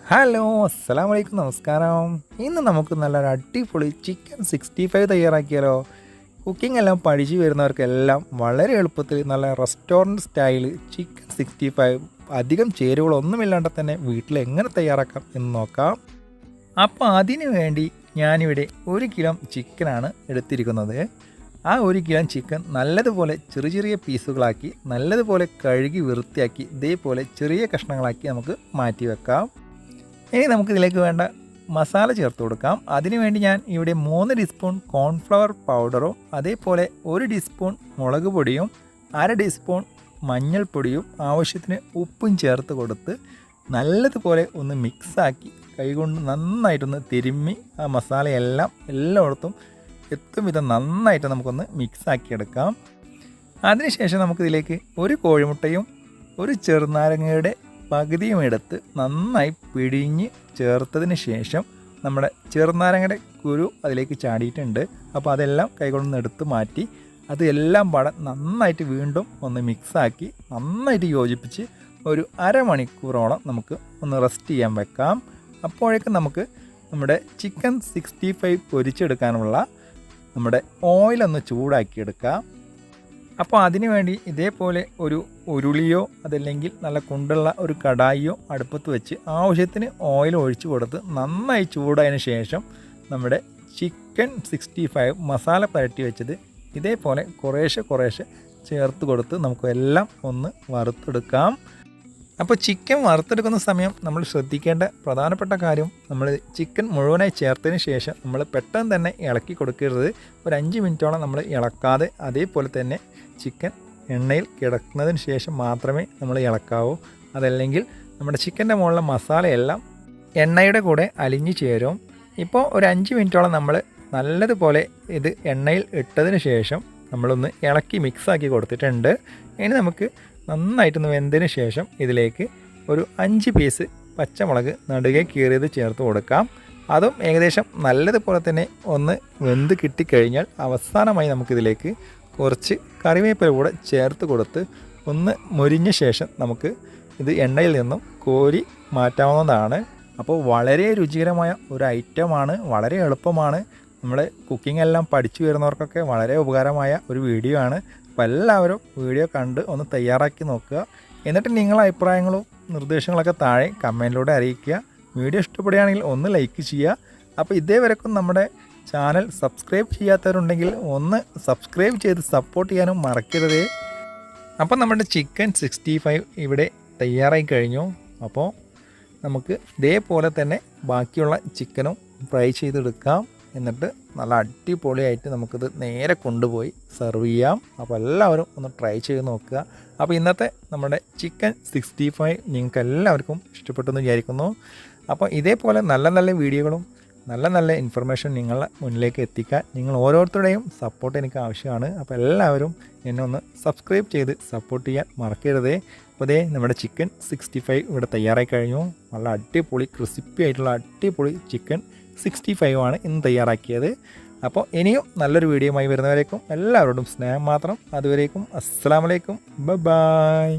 Hello, അസ്സലാമു അലൈക്കും, നമസ്കാരം. ഇന്ന് നമുക്ക് നല്ലൊരു അടിപൊളി ചിക്കൻ 65 തയ്യാറാക്കിയാലോ. കുക്കിംഗ് എല്ലാം പഠിച്ചു വരുന്നവർക്കെല്ലാം വളരെ എളുപ്പത്തിൽ നല്ല റെസ്റ്റോറൻറ്റ് സ്റ്റൈൽ ചിക്കൻ 65 അധികം ചേരുവകളൊന്നുമില്ലാണ്ട് തന്നെ വീട്ടിൽ എങ്ങനെ തയ്യാറാക്കാം എന്ന് നോക്കാം. അപ്പോൾ അതിനു വേണ്ടി ഞാനിവിടെ 1 കിലോ ചിക്കനാണ് എടുത്തിരിക്കുന്നത്. ആ 1 കിലോ ചിക്കൻ നല്ലതുപോലെ ചെറിയ ചെറിയ പീസുകളാക്കി നല്ലതുപോലെ കഴുകി വൃത്തിയാക്കി ഇതേപോലെ ചെറിയ കഷ്ണങ്ങളാക്കി നമുക്ക് മാറ്റി വെക്കാം. ഇനി നമുക്കിതിലേക്ക് വേണ്ട മസാല ചേർത്ത് കൊടുക്കാം. അതിനുവേണ്ടി ഞാൻ ഇവിടെ 3 ടീസ്പൂൺ കോൺഫ്ലവർ പൗഡറും അതേപോലെ 1 ടീസ്പൂൺ മുളക് പൊടിയും 1/2 ടീസ്പൂൺ മഞ്ഞൾപ്പൊടിയും ആവശ്യത്തിന് ഉപ്പും ചേർത്ത് കൊടുത്ത് നല്ലതുപോലെ ഒന്ന് മിക്സാക്കി കൈകൊണ്ട് നന്നായിട്ടൊന്ന് തിരുമ്മി ആ മസാലയെല്ലാം എല്ലായിടത്തും എത്തും വിധം നന്നായിട്ട് നമുക്കൊന്ന് മിക്സാക്കി എടുക്കാം. അതിനുശേഷം നമുക്കിതിലേക്ക് 1 കോഴിമുട്ടയും 1 ചെറുനാരങ്ങയുടെ പകുതിയും എടുത്ത് നന്നായി പിഴിഞ്ഞ് ചേർത്തതിന് ശേഷം നമ്മുടെ ചെറുനാരങ്ങയുടെ കുരു അതിലേക്ക് ചാടിയിട്ടുണ്ട്. അപ്പോൾ അതെല്ലാം കൈകൊണ്ടൊന്ന് എടുത്ത് മാറ്റി അതെല്ലാം നന്നായിട്ട് വീണ്ടും ഒന്ന് മിക്സാക്കി നന്നായിട്ട് യോജിപ്പിച്ച് ഒരു അരമണിക്കൂറോളം നമുക്ക് ഒന്ന് റെസ്റ്റ് ചെയ്യാൻ വെക്കാം. അപ്പോഴേക്കും നമുക്ക് നമ്മുടെ ചിക്കൻ 65 പൊരിച്ചെടുക്കാനുള്ള നമ്മുടെ ഓയിലൊന്ന് ചൂടാക്കിയെടുക്കാം. അപ്പോൾ അതിനു വേണ്ടി ഇതേപോലെ ഒരു ഉരുളിയോ അതല്ലെങ്കിൽ നല്ല കുണ്ടുള്ള ഒരു കടായിയോ അടുപ്പത്ത് വെച്ച് ആവശ്യത്തിന് ഓയിൽ ഒഴിച്ച് കൊടുത്ത് നന്നായി ചൂടായതിനു ശേഷം നമ്മുടെ ചിക്കൻ 65 മസാല പുരട്ടി വെച്ചത് ഇതേപോലെ കുറേശ്ശെ ചേർത്ത് കൊടുത്ത് നമുക്കെല്ലാം ഒന്ന് വറുത്തെടുക്കാം. അപ്പോൾ ചിക്കൻ വറുത്തെടുക്കുന്ന സമയം നമ്മൾ ശ്രദ്ധിക്കേണ്ട പ്രധാനപ്പെട്ട കാര്യം, നമ്മൾ ചിക്കൻ മുഴുവനായി ചേർത്തതിന് ശേഷം നമ്മൾ പെട്ടെന്ന് തന്നെ ഇളക്കി കൊടുക്കരുത്. ഒരു 5 മിനിറ്റോളം നമ്മൾ ഇളക്കാതെ അതേപോലെ തന്നെ ചിക്കൻ എണ്ണയിൽ കിടക്കുന്നതിന് ശേഷം മാത്രമേ നമ്മൾ ഇളക്കാവൂ. അതല്ലെങ്കിൽ നമ്മുടെ ചിക്കൻ്റെ മുകളിലെ മസാലയെല്ലാം എണ്ണയുടെ കൂടെ അലിഞ്ഞു ചേരും. ഇപ്പോൾ ഒരു 5 മിനിറ്റോളം നമ്മൾ നല്ലതുപോലെ ഇത് എണ്ണയിൽ ഇട്ടതിന് ശേഷം നമ്മളൊന്ന് ഇളക്കി മിക്സാക്കി കൊടുത്തിട്ടുണ്ട്. ഇനി നമുക്ക് നന്നായിട്ടൊന്ന് വെന്തതിന് ശേഷം ഇതിലേക്ക് ഒരു 5 പീസ് പച്ചമുളക് നടുകെ കീറിയത് ചേർത്ത് കൊടുക്കാം. അതും ഏകദേശം നല്ലതുപോലെ തന്നെ ഒന്ന് വെന്ത് കിട്ടിക്കഴിഞ്ഞാൽ അവസാനമായി നമുക്കിതിലേക്ക് കുറച്ച് കറിവേപ്പില കൂടെ ചേർത്ത് കൊടുത്ത് ഒന്ന് മൊരിഞ്ഞ ശേഷം നമുക്ക് ഇത് എണ്ണയിൽ നിന്നും കോരി മാറ്റാവുന്നതാണ്. അപ്പോൾ വളരെ രുചികരമായ ഒരു ഐറ്റമാണ്, വളരെ എളുപ്പമാണ്. നമ്മൾ കുക്കിംഗ് എല്ലാം പഠിച്ചു വരുന്നവർക്കൊക്കെ വളരെ ഉപകാരമായ ഒരു വീഡിയോ ആണ്. അപ്പോൾ എല്ലാവരും വീഡിയോ കണ്ട് ഒന്ന് തയ്യാറാക്കി നോക്കുക. എന്നിട്ട് നിങ്ങളുടെ അഭിപ്രായങ്ങളും നിർദ്ദേശങ്ങളൊക്കെ താഴെ കമൻറ്റിലൂടെ അറിയിക്കുക. വീഡിയോ ഇഷ്ടപ്പെടുകയാണെങ്കിൽ ഒന്ന് ലൈക്ക് ചെയ്യുക. അപ്പോൾ ഇതേവരെക്കും നമ്മുടെ ചാനൽ സബ്സ്ക്രൈബ് ചെയ്യാത്തവരുണ്ടെങ്കിൽ ഒന്ന് സബ്സ്ക്രൈബ് ചെയ്ത് സപ്പോർട്ട് ചെയ്യാനും മറക്കരുതേ. അപ്പോൾ നമ്മുടെ ചിക്കൻ 65 ഇവിടെ തയ്യാറായി കഴിഞ്ഞു. അപ്പോൾ നമുക്ക് ഇതേപോലെ തന്നെ ബാക്കിയുള്ള ചിക്കനും ഫ്രൈ ചെയ്തെടുക്കാം. എന്നിട്ട് നല്ല അടിപൊളിയായിട്ട് നമുക്കിത് നേരെ കൊണ്ടുപോയി സെർവ് ചെയ്യാം. അപ്പോൾ എല്ലാവരും ഒന്ന് ട്രൈ ചെയ്ത് നോക്കുക. അപ്പോൾ ഇന്നത്തെ നമ്മുടെ ചിക്കൻ 65 നിങ്ങൾക്ക് എല്ലാവർക്കും ഇഷ്ടപ്പെട്ടെന്ന് വിചാരിക്കുന്നു. അപ്പോൾ ഇതേപോലെ നല്ല നല്ല വീഡിയോകളും നല്ല നല്ല ഇൻഫർമേഷൻ നിങ്ങളുടെ മുന്നിലേക്ക് എത്തിക്കാൻ നിങ്ങൾ ഓരോരുത്തരുടെയും സപ്പോർട്ട് എനിക്ക് ആവശ്യമാണ്. അപ്പോൾ എല്ലാവരും എന്നെ ഒന്ന് സബ്സ്ക്രൈബ് ചെയ്ത് സപ്പോർട്ട് ചെയ്യാൻ മറക്കരുതേ. അപ്പോൾ അതേ നമ്മുടെ ചിക്കൻ 65 ഇവിടെ തയ്യാറായി കഴിഞ്ഞു. നല്ല അടിപൊളി ക്രിസ്പി ആയിട്ടുള്ള അടിപൊളി ചിക്കൻ 65 ആണ് ഇന്ന് തയ്യാറാക്കിയത്. അപ്പോൾ ഇനിയും നല്ലൊരു വീഡിയോയുമായി വരുന്നവരേക്കും എല്ലാവരോടും സ്നേഹം മാത്രം. അതുവരേക്കും അസ്സലാമു അലൈക്കും, ബൈ.